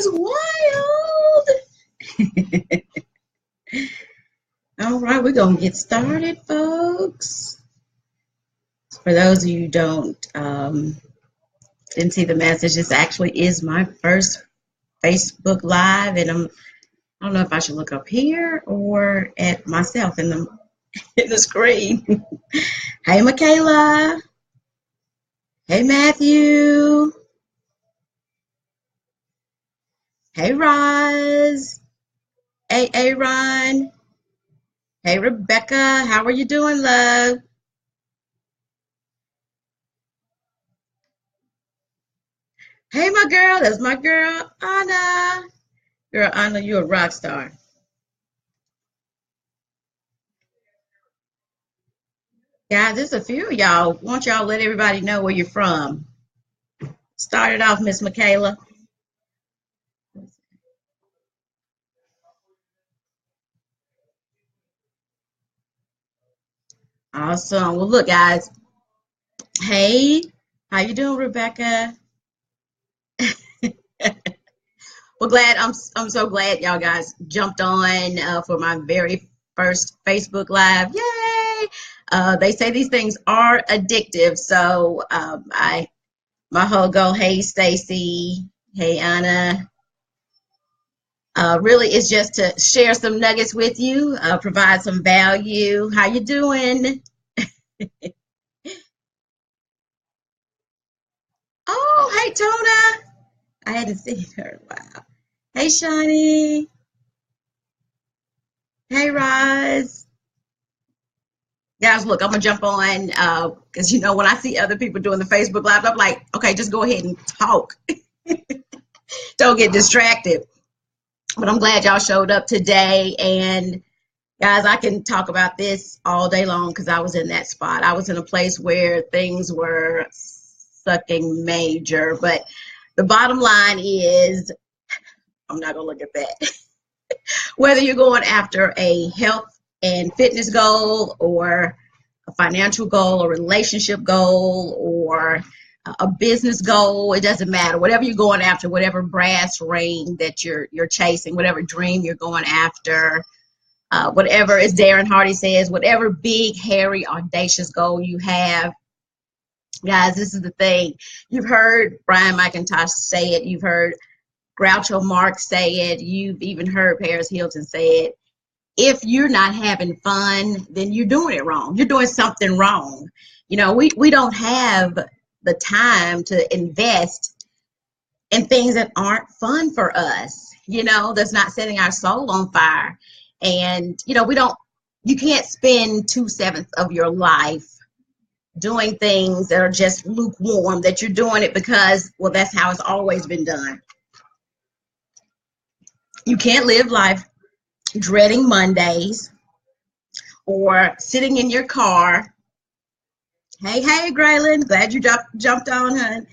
is wild. All right, we're going to get started, folks. For those of you who didn't see the message, this actually is my first Facebook Live, and I don't know if I should look up here or at myself in the screen. Hey, Michaela. Hey, Matthew. Hey, Roz. Hey, Aaron. Hey, Rebecca. How are you doing, love? Hey, my girl. That's my girl, Anna. Girl, Anna, you a rock star. Guys, there's a few of y'all. Want y'all let everybody know where you're from. Start it off, Miss Michaela. Awesome. Well, look, guys. Hey, how you doing, Rebecca? Well, I'm so glad y'all guys jumped on for my very first Facebook Live. Yay! They say these things are addictive, so my whole goal. Hey, Stacy. Hey, Anna. Really is just to share some nuggets with you, provide some value. How you doing? Oh, hey, Tona. I hadn't seen her. Wow. Hey, Shani. Hey, Roz. Guys, look, I'm gonna jump on because when I see other people doing the Facebook Live, I'm like, okay, just go ahead and talk. Don't get distracted. But I'm glad y'all showed up today. And guys, I can talk about this all day long because I was in that spot. I was in a place where things were sucking major. But the bottom line is, I'm not gonna look at that. Whether you're going after a health and fitness goal or a financial goal, a relationship goal, or a business goal, it doesn't matter. Whatever you're going after, whatever brass ring that you're chasing, whatever dream you're going after, whatever, as Darren Hardy says, whatever big, hairy, audacious goal you have, guys, this is the thing. You've heard Brian McIntosh say it. You've heard Groucho Marx say it. You've even heard Paris Hilton say it. If you're not having fun, then you're doing it wrong. You're doing something wrong. We don't have the time to invest in things that aren't fun for us, that's not setting our soul on fire. And, you can't spend 2/7 of your life doing things that are just lukewarm, that you're doing it because, well, that's how it's always been done. You can't live life dreading Mondays or sitting in your car. Hey, Graylin, glad you jumped on, hun.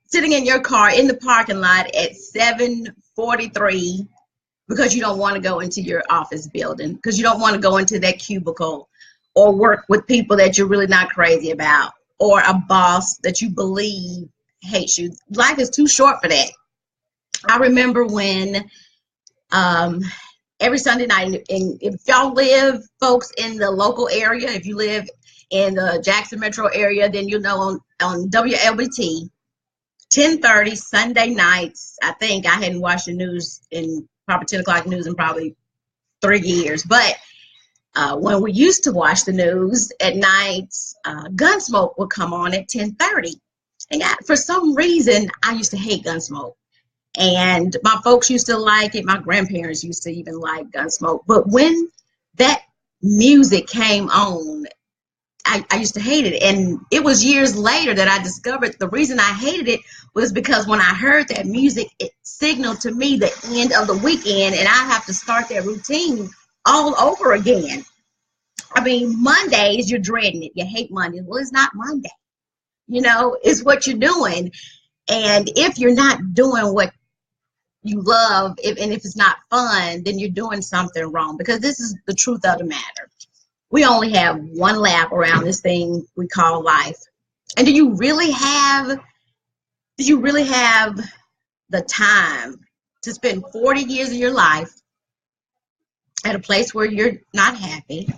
Sitting in your car in the parking lot at 7:43 because you don't want to go into your office building, because you don't want to go into that cubicle or work with people that you're really not crazy about, or a boss that you believe hates you. Life is too short for that. I remember when every Sunday night, and if y'all live, folks, in the local area, if you live in the Jackson metro area, then on WLBT, 10:30 Sunday nights. I think I hadn't watched the news in probably 10 o'clock news in probably 3 years. But when we used to watch the news at night, Gunsmoke would come on at 10:30. And for some reason, I used to hate Gunsmoke. And my folks used to like it. My grandparents used to even like Gunsmoke. But when that music came on, I used to hate it. And it was years later that I discovered the reason I hated it was because when I heard that music, it signaled to me the end of the weekend, and I have to start that routine all over again. I mean, Mondays, you're dreading it. You hate Monday. Well, it's not Monday. It's what you're doing. And if you're not doing what you love, and if it's not fun, then you're doing something wrong, because this is the truth of the matter. We only have one lap around this thing we call life. And do you really have the the time to spend 40 years of your life at a place where you're not happy,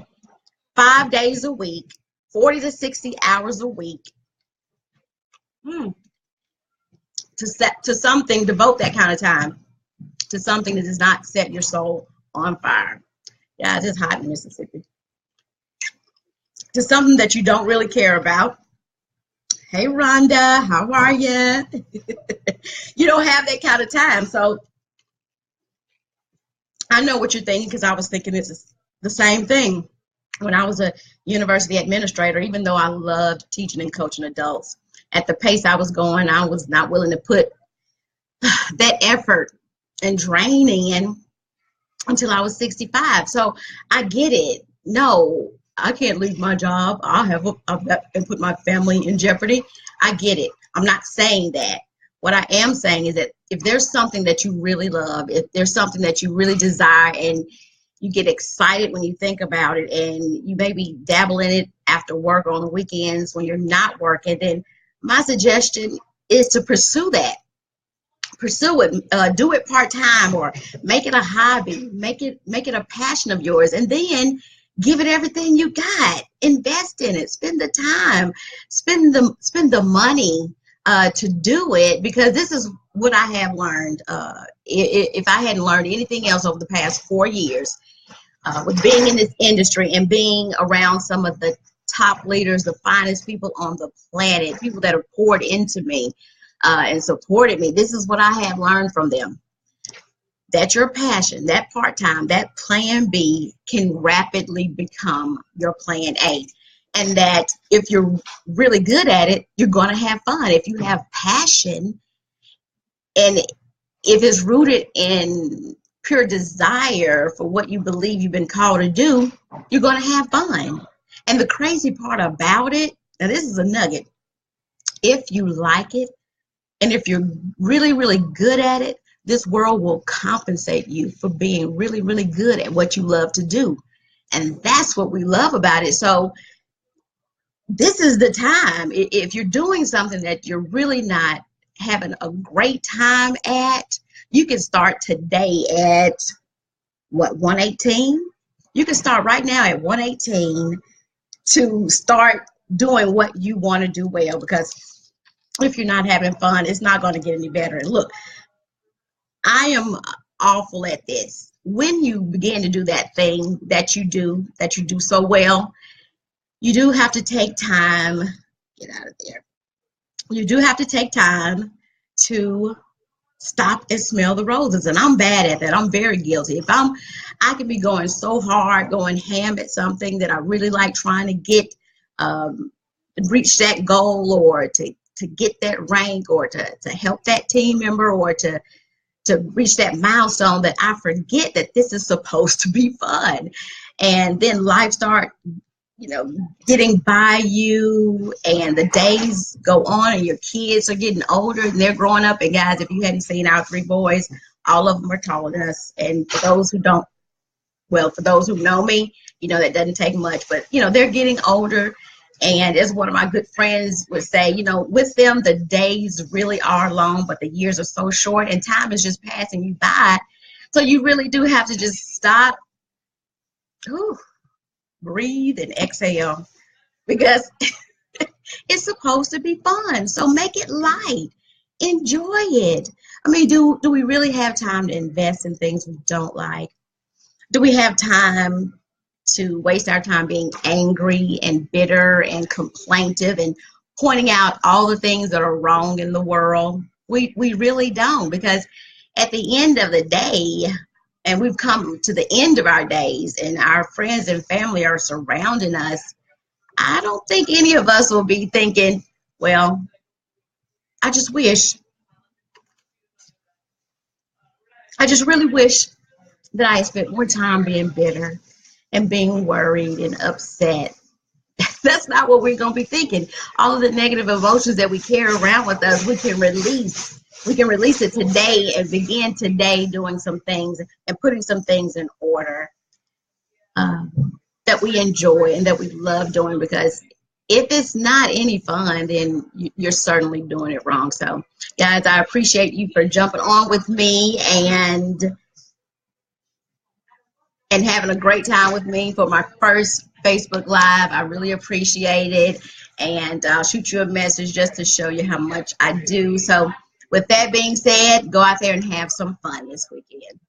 5 days a week, 40 to 60 hours a week, to something, devote that kind of time to something that does not set your soul on fire. Yeah, it's just hot in Mississippi. To something that you don't really care about. Hey, Rhonda, how are you? You don't have that kind of time. So I know what you're thinking, because I was thinking it's the same thing when I was a university administrator. Even though I loved teaching and coaching adults, at the pace I was going, I was not willing to put that effort and draining in until I was 65. So I get it. No, I can't leave my job. And put my family in jeopardy. I get it. I'm not saying that. What I am saying is that if there's something that you really love, if there's something that you really desire, and you get excited when you think about it, and you maybe dabble in it after work or on the weekends when you're not working, then my suggestion is to pursue that. Pursue it, do it part-time, or make it a hobby, make it a passion of yours, and then give it everything you got. Invest in it, spend the time, spend the money to do it, because this is what I have learned. If I hadn't learned anything else over the past 4 years, with being in this industry and being around some of the top leaders, the finest people on the planet, people that have poured into me and supported me, this is what I have learned from them. That your passion, that part-time, that plan B can rapidly become your plan A. And that if you're really good at it, you're going to have fun. If you have passion, and if it's rooted in pure desire for what you believe you've been called to do, you're going to have fun. And the crazy part about it, now this is a nugget, if you like it, and if you're really, really good at it, this world will compensate you for being really, really good at what you love to do. And that's what we love about it. So this is the time. If you're doing something that you're really not having a great time at, you can start today at, what, 118? You can start right now at 118 to start doing what you want to do well, because if you're not having fun, it's not going to get any better. And look, I am awful at this. When you begin to do that thing that you do so well, you do have to take time. Get out of there. You do have to take time to stop and smell the roses. And I'm bad at that. I'm very guilty. I can be going so hard, going ham at something that I really like, trying to get, reach that goal, or to get that rank, or to help that team member, or to reach that milestone, that I forget that this is supposed to be fun. And then life start, getting by you, and the days go on, and your kids are getting older, and they're growing up. And guys, if you hadn't seen our 3 boys, all of them are taller than us. And for those who don't, well, for those who know me, that doesn't take much, but they're getting older. And as one of my good friends would say, with them, the days really are long, but the years are so short, and time is just passing you by. So you really do have to just stop, breathe, and exhale, because it's supposed to be fun. So make it light. Enjoy it. I mean, do we really have time to invest in things we don't like? Do we have time to waste our time being angry and bitter and complaintive and pointing out all the things that are wrong in the world? We really don't, because at the end of the day, and we've come to the end of our days, and our friends and family are surrounding us, I don't think any of us will be thinking, well, I just really wish that I had spent more time being bitter and being worried and upset. That's not what we're going to be thinking. All of the negative emotions that we carry around with us, we can release. We can release it today and begin today doing some things and putting some things in order that we enjoy and that we love doing, because if it's not any fun, then you're certainly doing it wrong. So, guys, I appreciate you for jumping on with me and having a great time with me for my first Facebook Live. I really appreciate it. And I'll shoot you a message just to show you how much I do. So, with that being said, go out there and have some fun this weekend.